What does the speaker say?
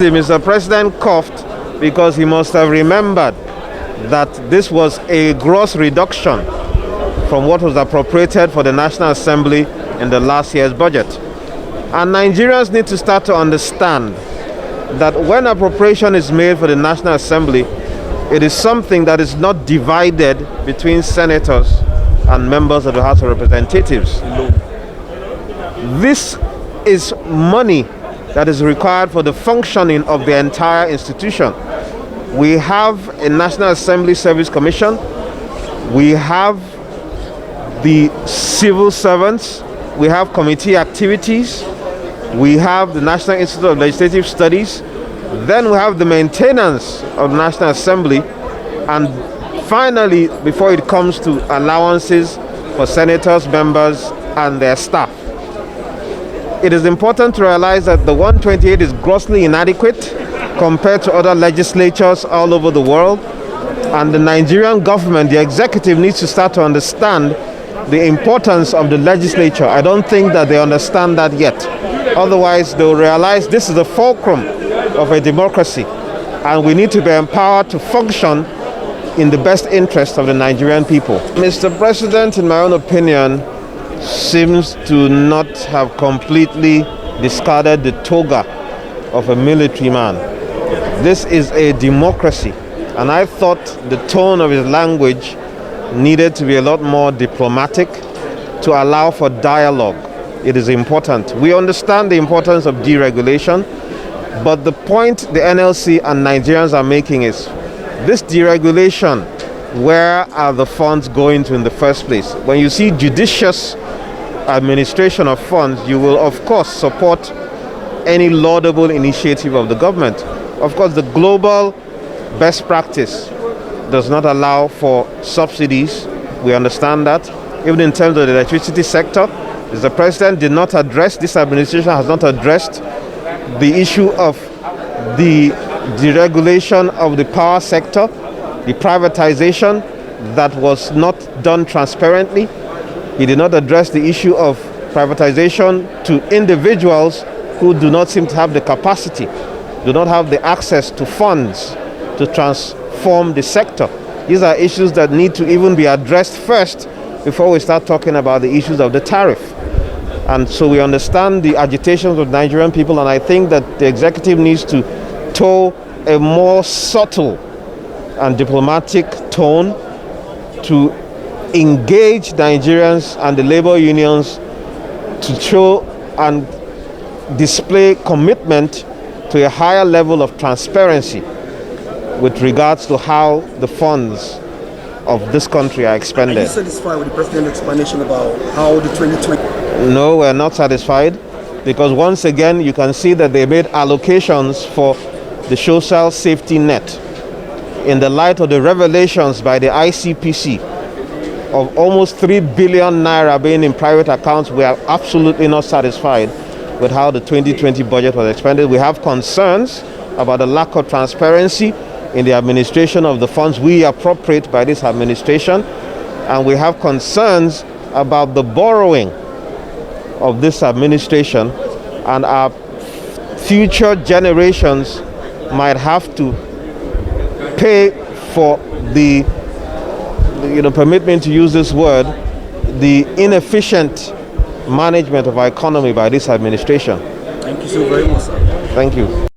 Mr. President coughed because he must have remembered that this was a gross reduction from what was appropriated for the National Assembly in the last year's budget. And Nigerians need to start to understand that when appropriation is made for the National Assembly, it is something that is not divided between senators and members of the House of Representatives. This is money that is required for the functioning of the entire institution. We have a National Assembly Service Commission. We have the civil servants. We have committee activities. We have the National Institute of Legislative Studies. Then we have the maintenance of the National Assembly. And finally, before it comes to allowances for senators, members, and their staff. It is important to realize that the 128 is grossly inadequate compared to other legislatures all over the world. And the Nigerian government, the executive, needs to start to understand the importance of the legislature. I don't think that they understand that yet. Otherwise, they will realize this is the fulcrum of a democracy, and we need to be empowered to function in the best interest of the Nigerian people. Mr. President, in my own opinion, seems to not have completely discarded the toga of a military man. This is a democracy, and I thought the tone of his language needed to be a lot more diplomatic to allow for dialogue. It is important. We understand the importance of deregulation, but the point the NLC and Nigerians are making is this deregulation, where are the funds going to in the first place? When you see judicious administration of funds, you will of course support any laudable initiative of the government. Of course, the global best practice does not allow for subsidies. We understand that. Even in terms of the electricity sector, the president did not address, this administration has not addressed the issue of the deregulation of the power sector, the privatization that was not done transparently. He did not address the issue of privatization to individuals who do not seem to have the capacity, do not have the access to funds to transform the sector. These are issues that need to even be addressed first before we start talking about the issues of the tariff. And so we understand the agitations of Nigerian people, and I think that the executive needs to toe a more subtle and diplomatic tone to engage Nigerians and the labor unions to show and display commitment to a higher level of transparency with regards to how the funds of this country are expended. Are you satisfied with the president's explanation about how the 2020? No, we're not satisfied, because once again you can see that they made allocations for the social safety net in the light of the revelations by the ICPC of almost 3 billion naira being in private accounts. We are absolutely not satisfied with how the 2020 budget was expended. We have concerns about the lack of transparency in the administration of the funds we appropriate by this administration, and we have concerns about the borrowing of this administration, and our future generations might have to pay for the, permit me to use this word, the inefficient management of our economy by this administration. Thank you so very much, sir. Thank you.